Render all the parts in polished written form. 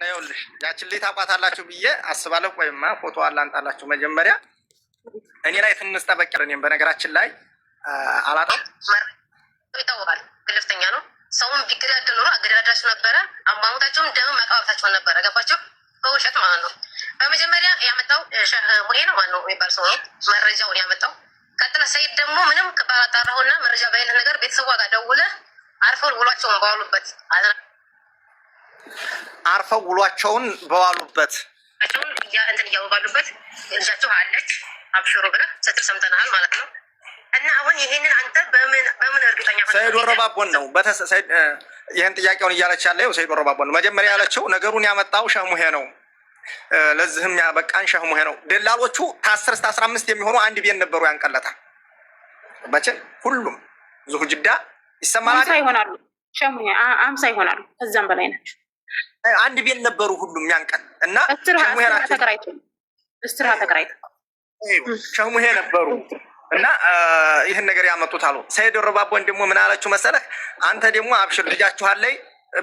ይኸውልሽ ያችን ልጅ ታውቋታላችሁ ብዬ አስባለሁ። ቆይማ ፎቶ አላንጣላችሁ መጀመሪያ እኔ ላይ ትንሽ ጠበቅ ያለ እኔም በነገራችን ላይ አላጣም ይታወቃል። ግልፍተኛ ነው። ሰውን ቢገዳደል ኖሮ አገዳዳችሁ ነበረ። አሟሟታቸውን ደም ማቃወታቸውን ነበረ። ገባቸው በውሸት ማለት ነው። በመጀመሪያ ያመጣው ሸህ ሙሄ ነው ማነው የሚባል ሰው ነው መረጃውን ያመጣው። ቀጥለ ሰይድ ደግሞ ምንም ባላጣራሁና መረጃ በአይነት ነገር ቤተሰቧ ጋር ደውለህ አርፈው ውሏቸውን በዋሉበት እንትን እያሉ ባሉበት ልጃቸው አለች አብሽሩ ብለህ ስትል ሰምተናል ማለት ነው። እና አሁን ይሄንን አንተ በምን እርግጠኛ ሰይድ ወረባቦን ነው ይህን ጥያቄውን እያለች ያለው ሰይድ ወረባቦን ነው። መጀመሪያ ያለችው ነገሩን ያመጣው ሸህ ሙሄ ነው። ለዚህም ያበቃን ሸህ ሙሄ ነው። ደላሎቹ ከ10 እስከ 15 የሚሆኑ አንድ ቤት ነበሩ ያንቀለታ በቸ ሁሉም ዙሁ ጅዳ ይሰማል ይሆናሉ። ሸህ ሙሄ 50 ይሆናሉ። ከዛም በላይ ናቸው። አንድ ቤት ነበሩ ሁሉም ያንቀል እና ሸህ ሙሄ ተከራይቶ ሸህ ሙሄ ነበሩ እና ይህን ነገር ያመጡት አሉ። ሰይድ ወረባቦን ደግሞ ምን አለችው መሰለህ? አንተ ደግሞ አብሽር ልጃችኋለይ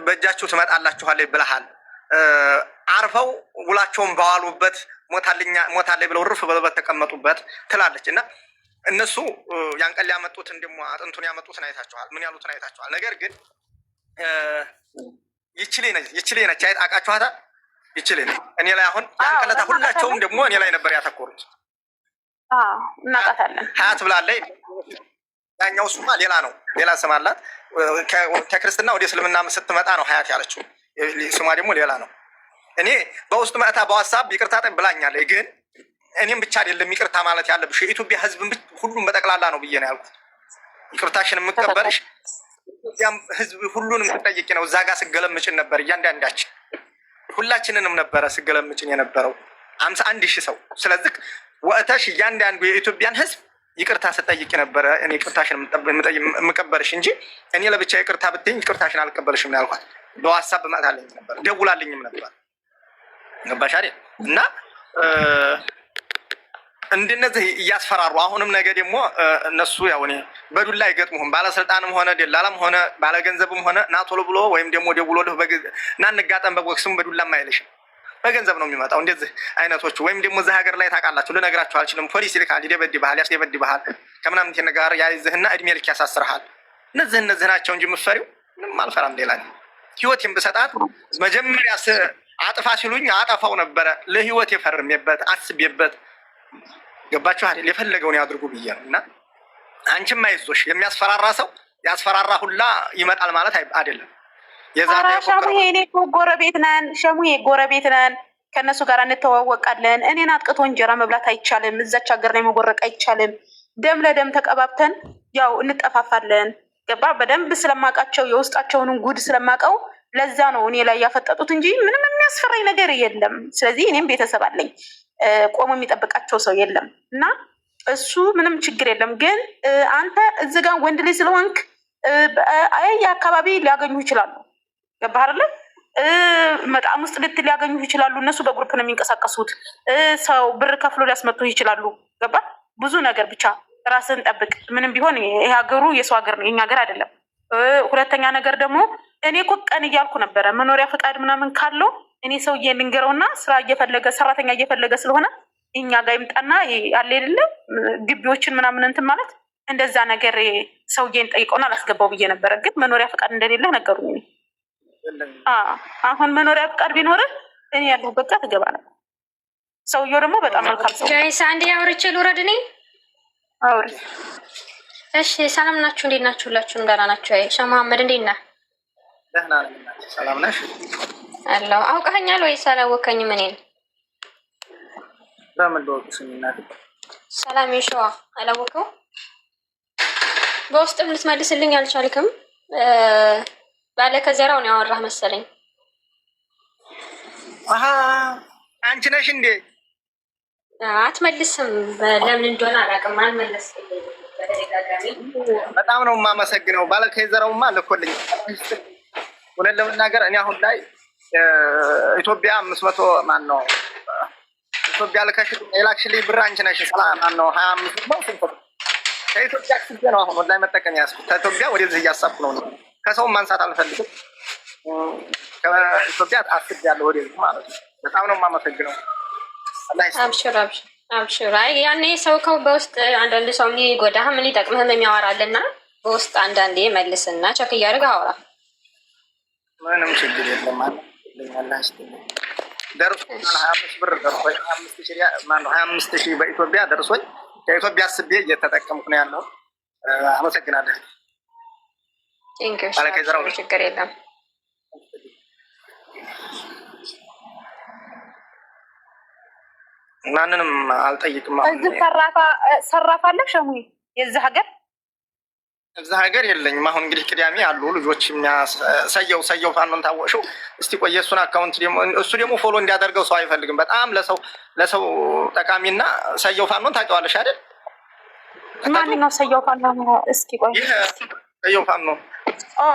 በእጃችሁ ትመጣላችኋለይ ብለሃል። አርፈው ውላቸውን በዋሉበት ሞታለይ ብለው ርፍ ብለው ተቀመጡበት ትላለች። እና እነሱ ያንቀል ያመጡትን ደግሞ አጥንቱን ያመጡትን አይታችኋል። ምን ያሉትን አይታችኋል። ነገር ግን ይችሌ ነች አቃችኋታል። ይችሌ ነች እኔ ላይ አሁን ያንቀለታ ሁላቸውም ደግሞ እኔ ላይ ነበር ያተኮሩት። እናውቃታለን ሀያት ብላለች። ያኛው ስሟ ሌላ ነው፣ ሌላ ስም አላት። ከክርስትና ወደ እስልምና ስትመጣ ነው ሀያት ያለችው። ስሟ ደግሞ ሌላ ነው። እኔ በውስጥ መእታ በዋትስአፕ ይቅርታ ብላኛለች። ግን እኔም ብቻ አይደለም ይቅርታ ማለት ያለብሽ የኢትዮጵያ ሕዝብ ሁሉም በጠቅላላ ነው ብዬ ነው ያልኩት። ይቅርታሽን የምቀበልሽ ያም ሕዝብ ሁሉንም ትጠይቂ ነው። እዛ ጋር ስገለምጭን ነበር እያንዳንዳችን ሁላችንንም ነበረ ስገለምጭን የነበረው 51,000 ሰው። ስለዚህ ወእተሽ እያንዳንዱ የኢትዮጵያን ሕዝብ ይቅርታ ስጠይቅ ነበረ። እኔ ይቅርታሽን የምቀበልሽ እንጂ እኔ ለብቻ ይቅርታ ብትይኝ ይቅርታሽን አልቀበልሽም ነው ያልኳት። በዋትስአፕ መጣልኝ ነበር፣ ደውላልኝም ነበር። ገባሽ አይደል? እና እንደነዚህ እያስፈራሩ አሁንም ነገ ደግሞ እነሱ ያው እኔ በዱላ አይገጥሙህም። ባለስልጣንም ሆነ ደላላም ሆነ ባለገንዘብም ሆነ ናቶሎ ብሎ ወይም ደግሞ ደውሎልህ እና እንጋጠም በቦክስም በዱላም አይልሽም። በገንዘብ ነው የሚመጣው። እንደዚህ አይነቶቹ ወይም ደግሞ እዚህ ሀገር ላይ ታውቃላችሁ፣ ልነግራችሁ አልችልም። ፖሊስ ይልካል፣ ይደበድብሃል፣ ያስደበድብሃል ከምናምን ነገር ያይዝህና እድሜ ልክ ያሳስርሃል። እነዚህ ናቸው እንጂ የምትፈሪው ምንም አልፈራም። ሌላ ህይወቴን ብሰጣት መጀመሪያ አጥፋ ሲሉኝ አጠፋው ነበረ። ለህይወት የፈርሜበት አስቤበት ገባችሁ አይደል? የፈለገውን ያድርጉ ብዬ ነው። እና አንቺም አይዞሽ፣ የሚያስፈራራ ሰው ያስፈራራ ሁላ ይመጣል ማለት አይደለም። ሸሙዬ እኔ እኮ ጎረቤት ነን፣ ሸሙዬ ጎረቤት ነን፣ ከእነሱ ጋር እንተዋወቃለን። እኔን አጥቅቶ እንጀራ መብላት አይቻልም፣ እዛች ሀገር ላይ መጎረቅ አይቻልም። ደም ለደም ተቀባብተን ያው እንጠፋፋለን። ገባ? በደንብ ስለማውቃቸው የውስጣቸውንም ጉድ ስለማውቀው ለዛ ነው እኔ ላይ ያፈጠጡት እንጂ ምንም የሚያስፈራኝ ነገር የለም። ስለዚህ እኔም ቤተሰብ አለኝ፣ ቆሞ የሚጠብቃቸው ሰው የለም እና እሱ ምንም ችግር የለም። ግን አንተ እዚህ ጋር ወንድ ልጅ ስለሆንክ የአካባቢ ሊያገኙ ይችላሉ። ገባህ አይደለ? መጣም ውስጥ ሊያገኙ ይችላሉ። እነሱ በግሩፕ ነው የሚንቀሳቀሱት። ሰው ብር ከፍሎ ሊያስመጡ ይችላሉ። ገባህ? ብዙ ነገር ብቻ ራስን ጠብቅ። ምንም ቢሆን ይሄ ሀገሩ የሰው ሀገር ነው፣ የኛ ሀገር አይደለም። ሁለተኛ ነገር ደግሞ እኔ እኮ ቀን እያልኩ ነበረ መኖሪያ ፈቃድ ምናምን ካለው እኔ ሰውዬ ልንገረውና ስራ እየፈለገ ሰራተኛ እየፈለገ ስለሆነ እኛ ጋር ይምጣና ያለ የሌለ ግቢዎችን ምናምን እንትን ማለት እንደዛ ነገር ሰውዬን ጠይቀውና አላስገባው ብዬ ነበረ። ግን መኖሪያ ፈቃድ እንደሌለ ነገሩኝ። አሁን መኖሪያ ፈቃድ ቢኖርህ እኔ ያለሁበት ጋር ትገባ ነበር። ሰውዬው ደግሞ በጣም መልካም ሰው። ጃይስ አንዴ አውርቼ ልውረድ እኔ። አውሪ። እሺ ሰላም ናችሁ? እንዴት ናችሁ? ሁላችሁም ደህና ናችሁ? አይ ሸህ መሐመድ እንዴት ነህ? ደህና ነኝ። ሰላም ነሽ? አላህ አውቀኸኛል ወይስ አላወቀኝም? እኔን በምን ልወቅስኝ እናቴ? ሰላም ይሸዋ አላወቀው። በውስጥም ልትመልስልኝ አልቻልክም። ባለ ከዘራው ነው ያወራህ መሰለኝ። አንቺ ነሽ እንዴ? አትመልስም። ለምን እንደሆነ አላውቅም። አልመለስም። በጣም ነው የማመሰግነው። ባለ ከዘራውማ ልኮልኝ ወለ ለምናገር እኔ አሁን ላይ ኢትዮጵያ 500 ማን ነው ኢትዮጵያ ልከሽ የላክሽልኝ ብር አንቺ ነሽ። ሰላም ማን ነው 25 ነው ስንት ከኢትዮጵያ ክፍል ነው አሁን ወላይ መጠቀም ያስኩት። ከኢትዮጵያ ወደዚህ እያሳብኩ ነው። ከሰው ማንሳት አልፈልግም። ከኢትዮጵያ አስቤያለሁ ወደዚህ ማለት ነው። በጣም ነው የማመሰግነው። አብሽር አብሽር አብሽር። አይ ያኔ ሰው ከው በውስጥ አንዳንድ ሰው ሊጎዳህ ምን ሊጠቅምህም የሚያወራልና በውስጥ አንዳንዴ መልስና ቸክ እያደረግህ አውራ። ምንም ችግር የለም ማለት ነው። ደርሶኝ 25 ብር ደርሶኝ 25,000 በኢትዮጵያ ደርሶኝ ከኢትዮጵያ አስቤ እየተጠቀምኩ ነው ያለው። አመሰግናለሁ። ችግር የለም። ማንንም አልጠይቅም። እዚህ ሰራፋለህ ሸሙዬ? የዚህ ሀገር እዛ ሀገር የለኝም። አሁን እንግዲህ ቅዳሜ አሉ ልጆች ሰየው ፋኖን ታወቅሽው። እስቲ ቆይ የእሱን አካውንት ደግሞ እሱ ደግሞ ፎሎ እንዲያደርገው ሰው አይፈልግም። በጣም ለሰው ጠቃሚና ሰየው ፋኖን ታውቂዋለሽ አይደል? ማንኛው ሰየው ፋኖ? እስኪ ቆይ ሰየው ፋኖ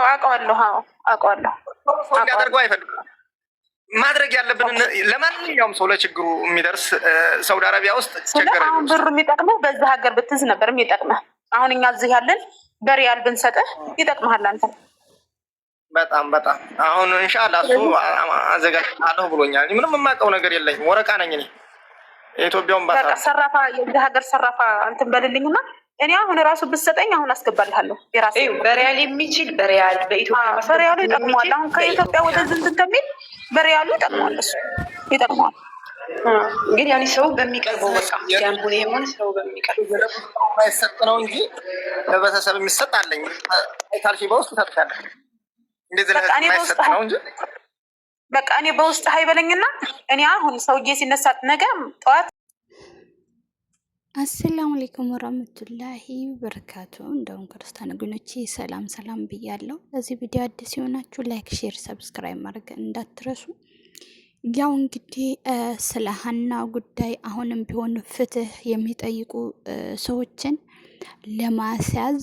አውቀዋለሁ። አውቀዋለሁ። እንዲያደርገው አይፈልግም። ማድረግ ያለብን ለማንኛውም ሰው ለችግሩ የሚደርስ ሳውዲ አረቢያ ውስጥ ችግር አሁን ብሩ የሚጠቅመው በዛ ሀገር ብትዝ ነበር የሚጠቅመህ። አሁን እኛ እዚህ ያለን በሪያል ብንሰጥህ ይጠቅመሃል አንተ። በጣም አሁን ኢንሻአላህ እሱ አዘጋጅቻለሁ ብሎኛል። ምንም የማውቀው ነገር የለኝም። ወረቃ ነኝ እኔ የኢትዮጵያውን በቃ ሰራፋ የዚህ ሀገር ሰራፋ እንትን በልልኝና እኔ አሁን ራሱ ብትሰጠኝ አሁን አስገባልሃለሁ። የራሴ በሪያል የሚችል በሪያል በኢትዮጵያ በሪያሉ ይጠቅመዋል። አሁን ከኢትዮጵያ ወደ ዝንዝን ከሚል በሪያሉ ይጠቅመዋል። እሱ ይጠቅመዋል። ግን ያኔ ሰው በሚቀርበው በቃ ያንቡን የሆነ ሰው በሚቀርበው ማይሰጥ ነው እንጂ ለቤተሰብ የሚሰጥ አለኝ። ታልሺ በውስጥ ታጥፋለህ። እንደዚህ ለህዝብ ማይሰጥ ነው እንጂ በቃ እኔ በውስጥ ሃይበለኝና እኔ አሁን ሰውዬ ሲነሳት ነገ ጠዋት አሰላሙ አለይኩም ወራህመቱላሂ ወበረካቱ። እንደውም ክርስቲያን ወገኖቼ ሰላም ብያለሁ። ለዚህ ቪዲዮ አዲስ የሆናችሁ ላይክ፣ ሼር፣ ሰብስክራይብ ማድረግ እንዳትረሱ። ያው እንግዲህ ስለ ሀና ጉዳይ አሁንም ቢሆን ፍትህ የሚጠይቁ ሰዎችን ለማስያዝ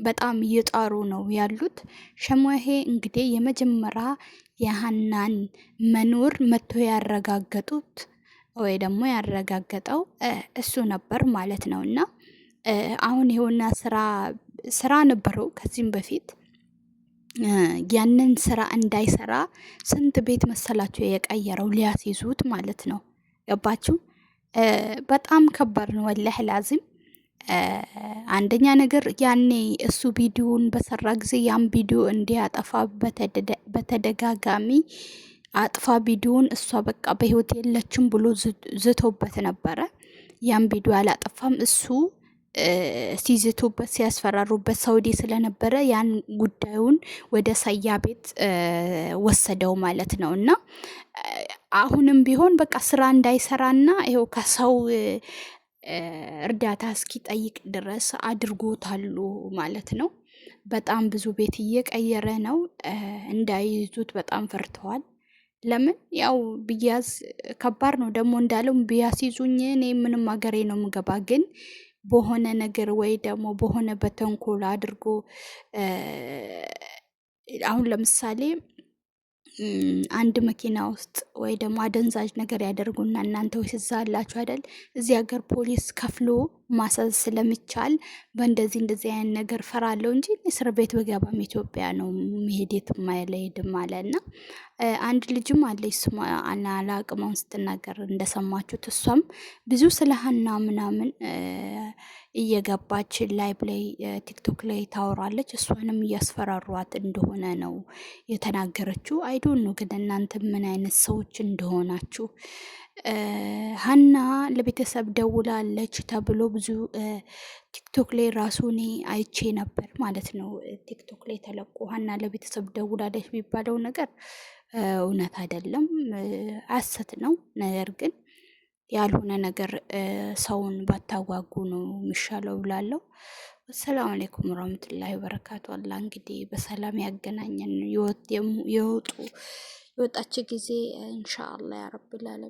በጣም እየጣሩ ነው ያሉት። ሸሙሄ እንግዲህ የመጀመሪያ የሀናን መኖር መጥቶ ያረጋገጡት ወይ ደግሞ ያረጋገጠው እሱ ነበር ማለት ነው። እና አሁን የሆነ ስራ ነበረው ከዚህም በፊት ያንን ስራ እንዳይሰራ ስንት ቤት መሰላችሁ የቀየረው ሊያስይዙት ማለት ነው። ገባችሁ? በጣም ከባድ ነው ወላሂ ላዚም። አንደኛ ነገር ያኔ እሱ ቪዲዮን በሰራ ጊዜ ያን ቪዲዮ እንዲያጠፋ በተደጋጋሚ አጥፋ ቪዲዮን እሷ በቃ በህይወት የለችም ብሎ ዝቶበት ነበረ። ያን ቪዲዮ አላጠፋም። እሱ ሲዝቱበት ሲያስፈራሩበት ሳውዲ ስለነበረ ያን ጉዳዩን ወደ ሰያ ቤት ወሰደው ማለት ነው። እና አሁንም ቢሆን በቃ ስራ እንዳይሰራና ይኸው ከሰው እርዳታ እስኪጠይቅ ድረስ አድርጎታሉ ማለት ነው። በጣም ብዙ ቤት እየቀየረ ነው። እንዳይዙት በጣም ፈርተዋል። ለምን ያው ብያዝ ከባድ ነው ደግሞ እንዳለው ቢያስይዙኝ እኔ ምንም ሀገሬ ነው ምገባ። ግን በሆነ ነገር ወይ ደግሞ በሆነ በተንኮል አድርጎ አሁን ለምሳሌ አንድ መኪና ውስጥ ወይ ደግሞ አደንዛዥ ነገር ያደርጉና እናንተ ወይ እዛ አላችሁ አይደል? እዚህ ሀገር ፖሊስ ከፍሎ ማሳዝ ስለሚቻል በእንደዚህ አይነት ነገር ፈራለሁ እንጂ እስር ቤት በገባም ኢትዮጵያ ነው መሄድ የትም አይሄድም አለና አንድ ልጅም አለች ስሟ አላቅመውን ስትናገር እንደሰማችሁት እሷም ብዙ ስለ ሀና ምናምን እየገባች ላይቭ ላይ ቲክቶክ ላይ ታወራለች። እሷንም እያስፈራሯት እንደሆነ ነው የተናገረችው። አይዶን ነው ግን እናንተ ምን አይነት ሰዎች እንደሆናችሁ። ሀና ለቤተሰብ ደውላለች ተብሎ ብዙ ቲክቶክ ላይ ራሱ እኔ አይቼ ነበር ማለት ነው። ቲክቶክ ላይ ተለቆ ሀና ለቤተሰብ ደውላለች የሚባለው ነገር እውነት አይደለም፣ ሐሰት ነው። ነገር ግን ያልሆነ ነገር ሰውን ባታጓጉ ነው የሚሻለው ብላለሁ። አሰላሙ አለይኩም ወራህመቱላሂ ወበረካቱ። አላህ እንግዲህ በሰላም ያገናኘን። የወጣች ጊዜ ኢንሻአላህ ያ ረብል ዓለሚን